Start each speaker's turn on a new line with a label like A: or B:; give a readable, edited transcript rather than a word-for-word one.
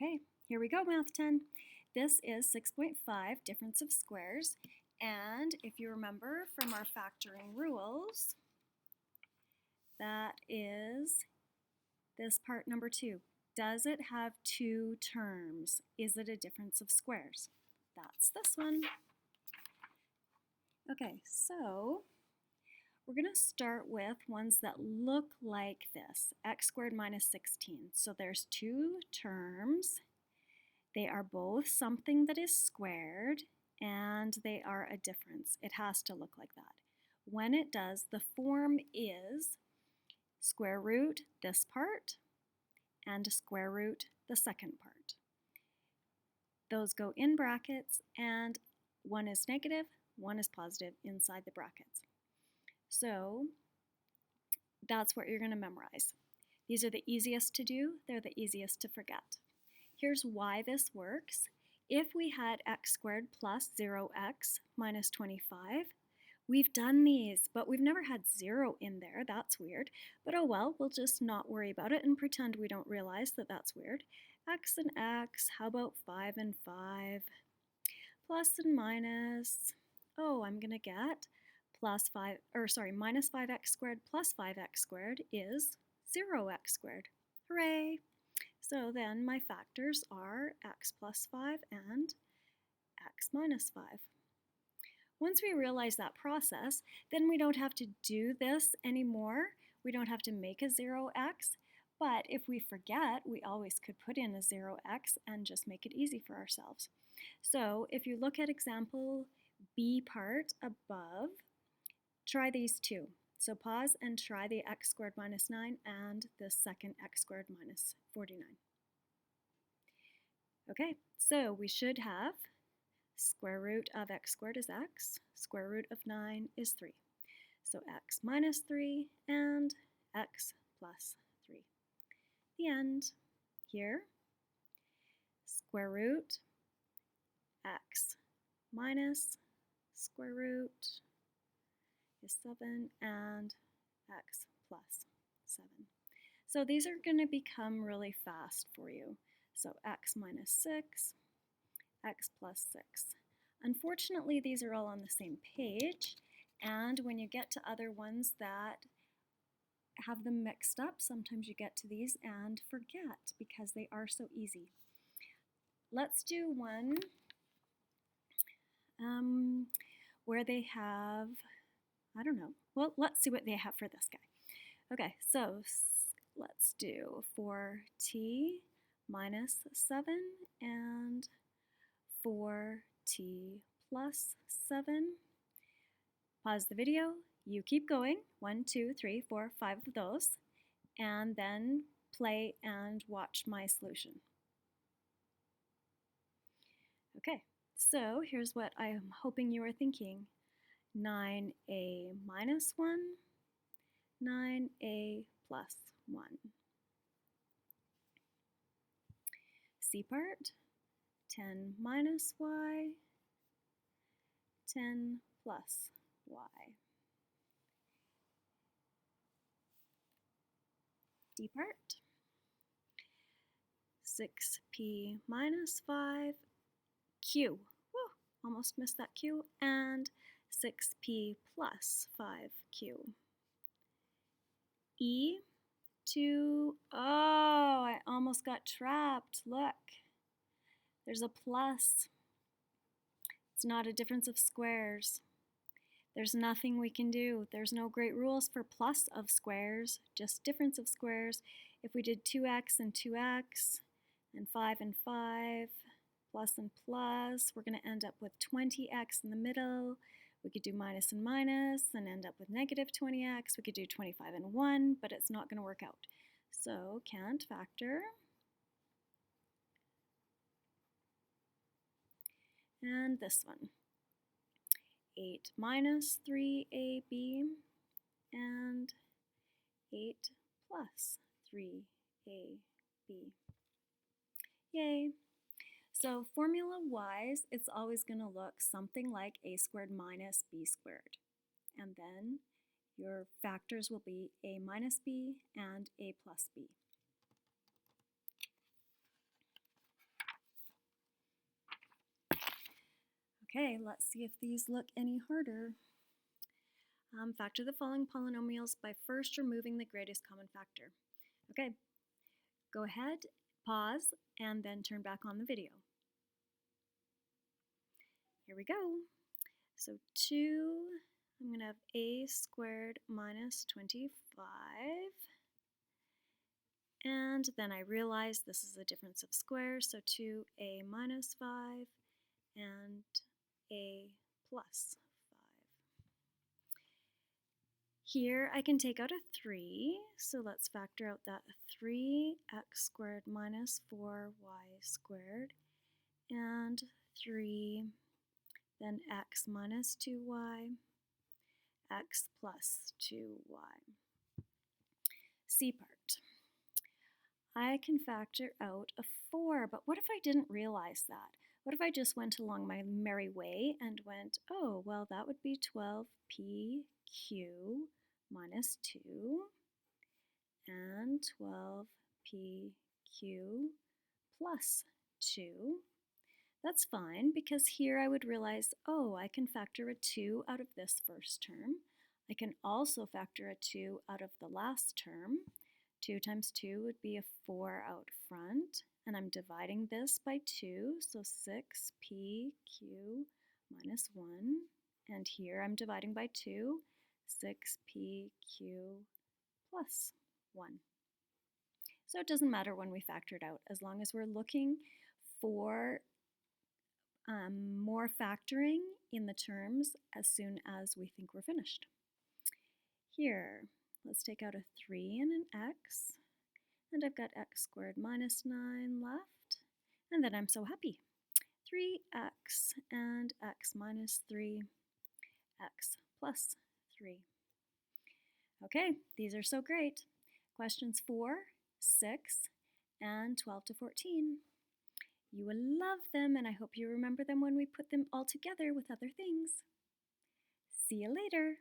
A: Okay, here we go, Math 10. This is 6.5, difference of squares. And if you remember from our factoring rules, that is this part number 2. Does it have two terms? Is it a difference of squares? That's this one. Okay, so we're going to start with ones that look like this, x squared minus 16. So there's two terms. They are both something that is squared, and they are a difference. It has to look like that. When it does, the form is square root this part and square root the second part. Those go in brackets, and one is negative, one is positive inside the brackets. So that's what you're going to memorize. These are the easiest to do, they're the easiest to forget. Here's why this works. If we had x squared plus 0x minus 25, we've done these, but we've never had 0 in there. That's weird. But oh well, we'll just not worry about it and pretend we don't realize that that's weird. X and x, how about 5 and 5? Plus and minus, oh, I'm going to get minus 5x squared plus 5x squared is 0x squared. Hooray! So then my factors are x plus 5 and x minus 5. Once we realize that process, then we don't have to do this anymore. We don't have to make a 0x, but if we forget, we always could put in a 0x and just make it easy for ourselves. So if you look at example B part above, try these two. So pause and try the x squared minus 9 and the second x squared minus 49. Okay, so we should have square root of x squared is x, square root of 9 is 3. So x minus 3 and x plus 3. The end. Here, square root x minus square root is 7 and x plus 7. So these are going to become really fast for you. So x minus 6, x plus 6. Unfortunately, these are all on the same page, and when you get to other ones that have them mixed up, sometimes you get to these and forget because they are so easy. Let's do one where they have, I don't know. Well, let's see what they have for this guy. Okay, so let's do 4t minus 7 and 4t plus 7. Pause the video. You keep going. 1, 2, 3, 4, 5 of those. And then play and watch my solution. Okay, so here's what I am hoping you are thinking. 9a minus 1, 9a plus 1. C part, 10 minus y, 10 plus y. D part, 6p minus 5, q. Woo, almost missed that q. And 6p plus 5q. E to, oh, I almost got trapped. Look, there's a plus. It's not a difference of squares. There's nothing we can do. There's no great rules for plus of squares, just difference of squares. If we did 2x and 2x and 5 and 5, plus and plus, we're going to end up with 20x in the middle. We could do minus and minus and end up with negative 20x. We could do 25 and 1, but it's not going to work out. So can't factor. And this one, 8 minus 3ab and 8 plus 3ab. Yay! So formula-wise, it's always going to look something like a squared minus b squared. And then your factors will be a minus b and a plus b. Okay, let's see if these look any harder. Factor the following polynomials by first removing the greatest common factor. Okay, go ahead, pause, and then turn back on the video. Here we go. So 2, I'm going to have a squared minus 25. And then I realize this is a difference of squares, so 2a minus 5 and a plus 5. Here I can take out a 3, so let's factor out that 3x squared minus 4y squared, and 3, then x minus 2y, x plus 2y. C part. I can factor out a 4, but what if I didn't realize that? What if I just went along my merry way and went, oh, well, that would be 12pq minus 2 and 12pq plus 2. That's fine because here I would realize, oh, I can factor a 2 out of this first term. I can also factor a 2 out of the last term. 2 times 2 would be a 4 out front, and I'm dividing this by 2, so 6pq minus 1, and here I'm dividing by 2, 6pq plus 1. So it doesn't matter when we factor it out, as long as we're looking for more factoring in the terms as soon as we think we're finished. Here, let's take out a 3 and an x, and I've got x squared minus 9 left, and then I'm so happy. 3x and x minus 3, x plus 3. Okay, these are so great. Questions 4, 6, and 12 to 14. You will love them, and I hope you remember them when we put them all together with other things. See you later.